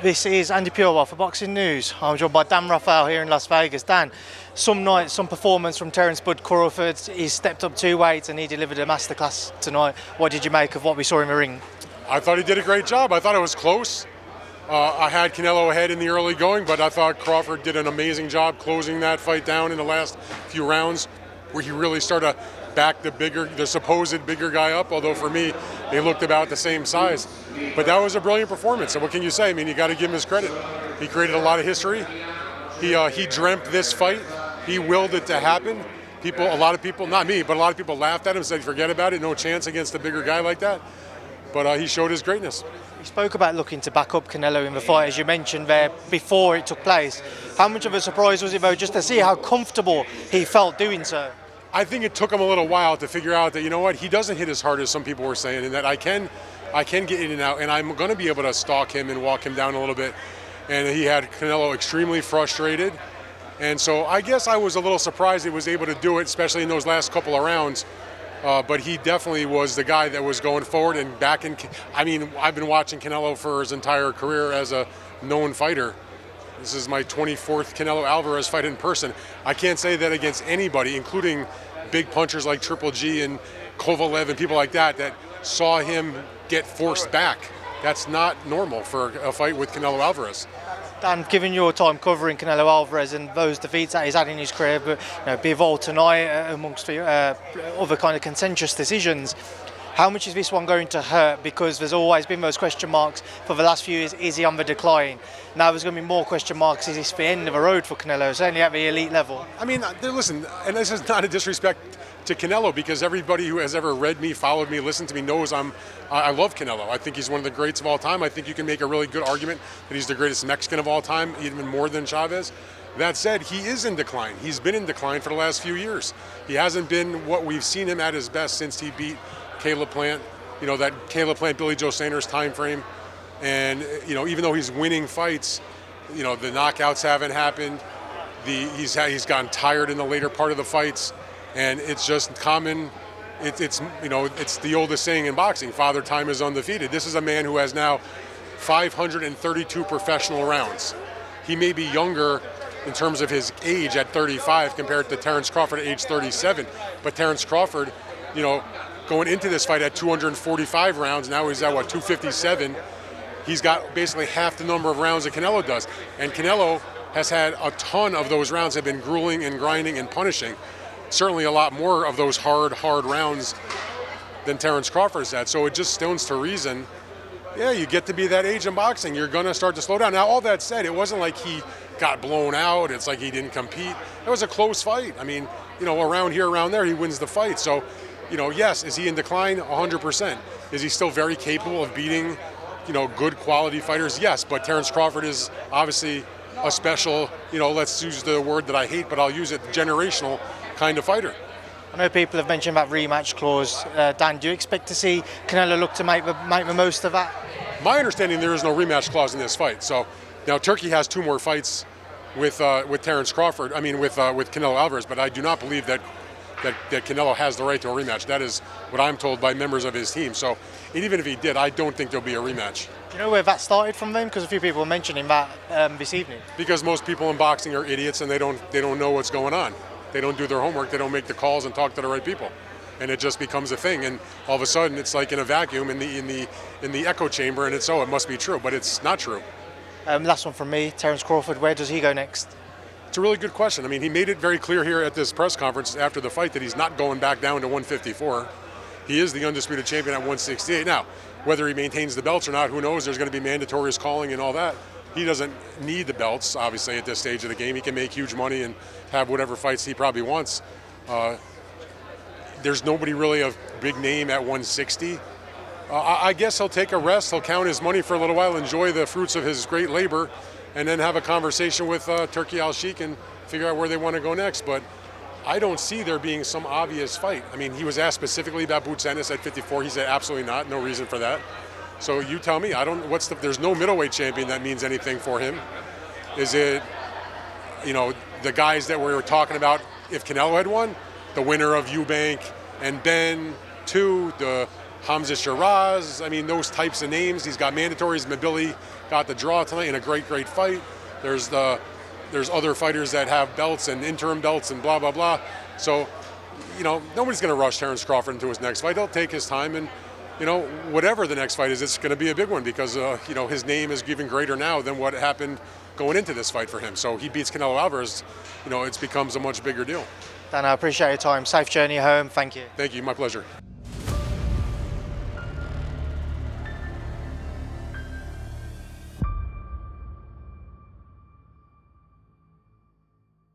This is Andi Purewal for Boxing News. I'm joined by Dan Rafael here in Las Vegas. Dan, some performance from Terence "Bud" Crawford. He's stepped up 2 weights and he delivered a masterclass tonight. What did you make of what we saw in the ring? I thought he did a great job. I thought it was close. I had Canelo ahead in the early going, but I thought Crawford did an amazing job closing that fight down in the last few rounds, where he really started to back the supposed bigger guy up, although for me, they looked about the same size. But that was a brilliant performance, and what can you say? I mean, you got to give him his credit. He created a lot of history. He dreamt this fight. He willed it to happen. A lot of people, not me, but a lot of people laughed at him, said forget about it, no chance against a bigger guy like that. But he showed his greatness. You spoke about looking to back up Canelo in the fight, as you mentioned there, before it took place. How much of a surprise was it, though, just to see how comfortable he felt doing so? I think it took him a little while to figure out that, you know what, he doesn't hit as hard as some people were saying, and that I can get in and out, and I'm going to be able to stalk him and walk him down a little bit. And he had Canelo extremely frustrated. And so I guess I was a little surprised he was able to do it, especially in those last couple of rounds. But he definitely was the guy that was going forward and back in. I mean, I've been watching Canelo for his entire career as a known fighter. This is my 24th Canelo Alvarez fight in person. I can't say that against anybody, including big punchers like Triple G and Kovalev and people like that saw him get forced back. That's not normal for a fight with Canelo Alvarez. Dan, given your time covering Canelo Alvarez and those defeats that he's had in his career, but Bivol tonight, amongst other kind of contentious decisions, how much is this one going to hurt? Because there's always been those question marks for the last few years. Is he on the decline? Now there's going to be more question marks. Is this the end of the road for Canelo, certainly at the elite level? I mean, listen, and this is not a disrespect to Canelo, because everybody who has ever read me, followed me, listened to me knows I love Canelo. I think he's one of the greats of all time. I think you can make a really good argument that he's the greatest Mexican of all time, even more than Chavez. That said, he is in decline. He's been in decline for the last few years. He hasn't been what we've seen him at his best since he beat Caleb Plant, that Caleb Plant, Billy Joe Sanders time frame. And, even though he's winning fights, the knockouts haven't happened. He's gotten tired in the later part of the fights. And it's just common. It's the oldest saying in boxing, Father Time is undefeated. This is a man who has now 532 professional rounds. He may be younger in terms of his age at 35 compared to Terence Crawford at age 37. But Terence Crawford, going into this fight at 245 rounds, now he's at 257. He's got basically half the number of rounds that Canelo does. And Canelo has had a ton of those rounds have been grueling and grinding and punishing. Certainly a lot more of those hard rounds than Terence Crawford's had. So it just stands to reason, you get to be that age in boxing, you're going to start to slow down. Now, all that said, it wasn't like he got blown out. It's like he didn't compete. It was a close fight. I mean, around here, around there, he wins the fight. So, yes, is he in decline? 100%. Is he still very capable of beating, good quality fighters? Yes, but Terence Crawford is obviously a special, let's use the word that I hate, but I'll use it, generational kind of fighter. I know people have mentioned about rematch clause. Dan, do you expect to see Canelo look to make the most of that? My understanding, there is no rematch clause in this fight. So now Turkey has 2 more fights with Terence Crawford. I mean, with Canelo Alvarez, but I do not believe that Canelo has the right to a rematch. That is what I'm told by members of his team. So even if he did, I don't think there'll be a rematch. Do you know where that started from then? Because a few people were mentioning that this evening. Because most people in boxing are idiots and they don't know what's going on. They don't do their homework. They don't make the calls and talk to the right people, and it just becomes a thing. And all of a sudden, it's like in a vacuum in the echo chamber, and it must be true, but it's not true. Last one from me, Terence Crawford. Where does he go next? It's a really good question. I mean, he made it very clear here at this press conference after the fight that he's not going back down to 154. He is the undisputed champion at 168. Now, whether he maintains the belts or not, who knows? There's going to be mandatory calling and all that. He doesn't need the belts, obviously, at this stage of the game. He can make huge money and have whatever fights he probably wants. There's nobody really of big name at 160. I guess he'll take a rest. He'll count his money for a little while, enjoy the fruits of his great labor, and then have a conversation with Turki Al-Sheikh and figure out where they want to go next. But I don't see there being some obvious fight. I mean, he was asked specifically about Boots Ennis at 54. He said absolutely not, no reason for that. So you tell me. There's no middleweight champion that means anything for him. Is it, the guys that we were talking about, if Canelo had won, the winner of Eubank and Ben, 2, the Hamza Shiraz. I mean, those types of names. He's got mandatories. Mabili got the draw tonight in a great fight. There's other fighters that have belts and interim belts and blah, blah, blah. So, nobody's going to rush Terence Crawford into his next fight. He'll take his time, and, whatever the next fight is, it's going to be a big one because, his name is even greater now than what happened going into this fight for him. So he beats Canelo Alvarez, it becomes a much bigger deal. Dan, I appreciate your time. Safe journey home. Thank you. Thank you. My pleasure.